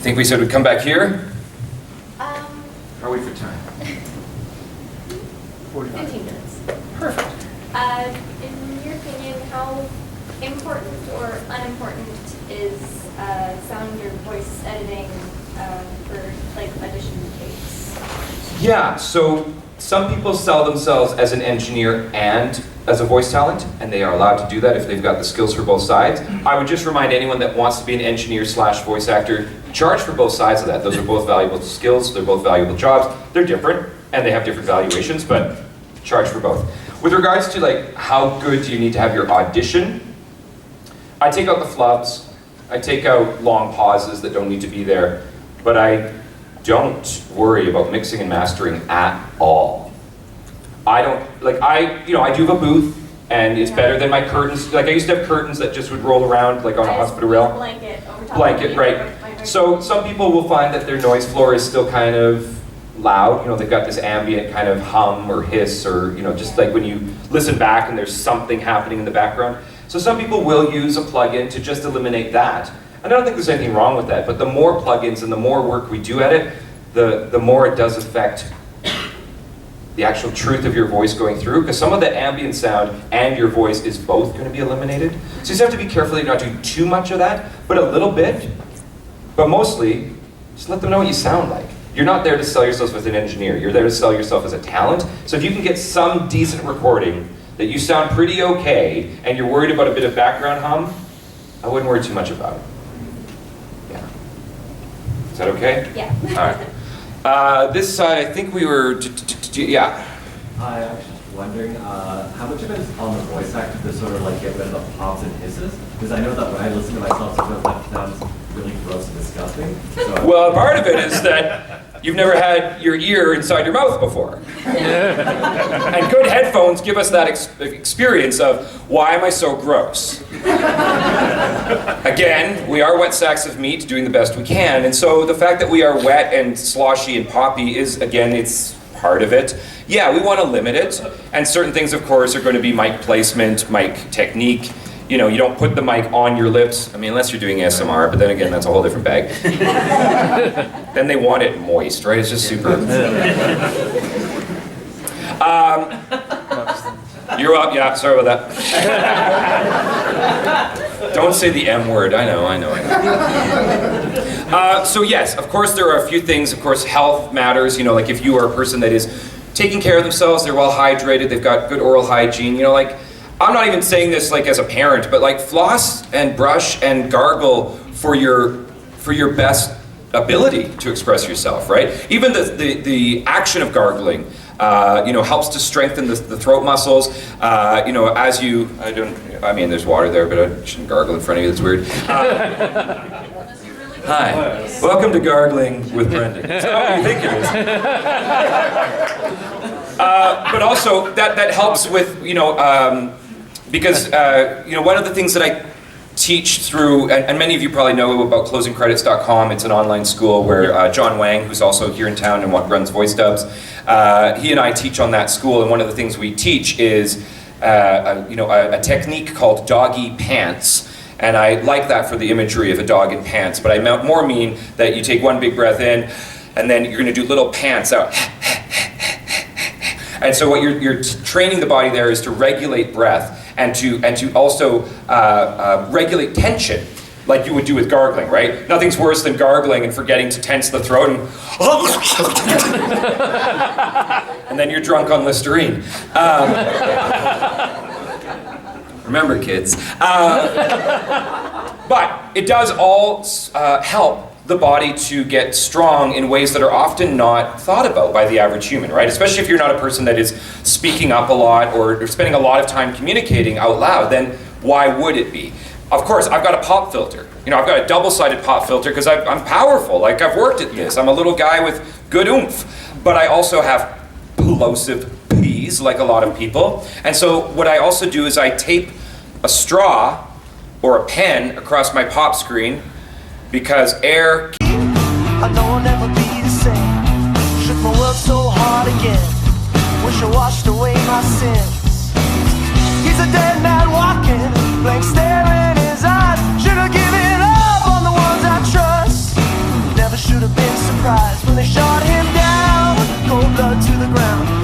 think we said we'd come back here? How are we for time? 15 minutes. Perfect. In your opinion, how important or unimportant is sound or voice editing for like audition tapes? Yeah, so some people sell themselves as an engineer and as a voice talent, and they are allowed to do that if they've got the skills for both sides. I would just remind anyone that wants to be an engineer / voice actor, charge for both sides of that. Those are both valuable skills, they're both valuable jobs. They're different, and they have different valuations, but charge for both. With regards to like how good do you need to have your audition, I take out the flubs, I take out long pauses that don't need to be there, but I don't worry about mixing and mastering at all. I don't, like I do have a booth, and it's better than my curtains. Like I used to have curtains that just would roll around like on a hospital rail. Blanket over top Blanket, of right. So some people will find that their noise floor is still kind of loud. You know, they've got this ambient kind of hum or hiss, or you know, just like when you listen back and there's something happening in the background. So some people will use a plugin to just eliminate that. And I don't think there's anything wrong with that, but the more plugins and the more work we do at it, the more it does affect the actual truth of your voice going through, because some of the ambient sound and your voice is both going to be eliminated. So you just have to be careful that you're not doing too much of that, but a little bit. But mostly, just let them know what you sound like. You're not there to sell yourself as an engineer, you're there to sell yourself as a talent. So if you can get some decent recording that you sound pretty okay, and you're worried about a bit of background hum, I wouldn't worry too much about it. Yeah. Is that okay? Yeah. All right. This side, I think we were, yeah. I was just wondering, how much of it is on the voice actor to sort of like get rid of the pops and hisses? Because I know that when I listen to myself, sometimes that sounds really gross and disgusting. So Well, part of it is that you've never had your ear inside your mouth before. And good headphones give us that experience of, why am I so gross? Again, we are wet sacks of meat doing the best we can, and so the fact that we are wet and sloshy and poppy is, again, it's part of it. Yeah, we want to limit it, and certain things, of course, are going to be mic placement, mic technique. You know, you don't put the mic on your lips. I mean, unless you're doing ASMR, but then again, that's a whole different bag. Then they want it moist, right? It's just super. You're up, yeah, sorry about that. Don't say the M word, I know. So yes, of course there are a few things, of course health matters, you know, like if you are a person that is taking care of themselves, they're well hydrated, they've got good oral hygiene, you know, like, I'm not even saying this like as a parent, but like floss and brush and gargle for your best ability to express yourself, right? Even the action of gargling, you know, helps to strengthen the throat muscles. You know, as you, I mean, there's water there, but I shouldn't gargle in front of you. That's weird. Hi, welcome to Gargling with Brendan. It's not what you think it is. But also that helps with, you know, because you know, one of the things that I teach through, and many of you probably know about closingcredits.com. It's an online school where John Wang, who's also here in town and runs Voice Dubs, he and I teach on that school, and one of the things we teach is you know, a technique called doggy pants. And I like that for the imagery of a dog in pants, but I more mean that you take one big breath in, and then you're going to do little pants out. And so what you're training the body there is to regulate breath, and to also regulate tension, like you would do with gargling, right? Nothing's worse than gargling and forgetting to tense the throat, and then you're drunk on Listerine. Remember, kids. But it does all help the body to get strong in ways that are often not thought about by the average human, right? Especially if you're not a person that is speaking up a lot or spending a lot of time communicating out loud, then why would it be? Of course, I've got a pop filter. You know, I've got a double-sided pop filter because I'm powerful. Like, I've worked at this. I'm a little guy with good oomph. But I also have plosive P's, like a lot of people. And so what I also do is I tape a straw or a pen across my pop screen, because air... I know I'll never be the same. Shook my world so hard again. Wish I washed away my sins. He's a dead man walking, blank stare in his eyes. Should have given up on the ones I trust. should have been surprised when they shot him down. Cold blood to the ground.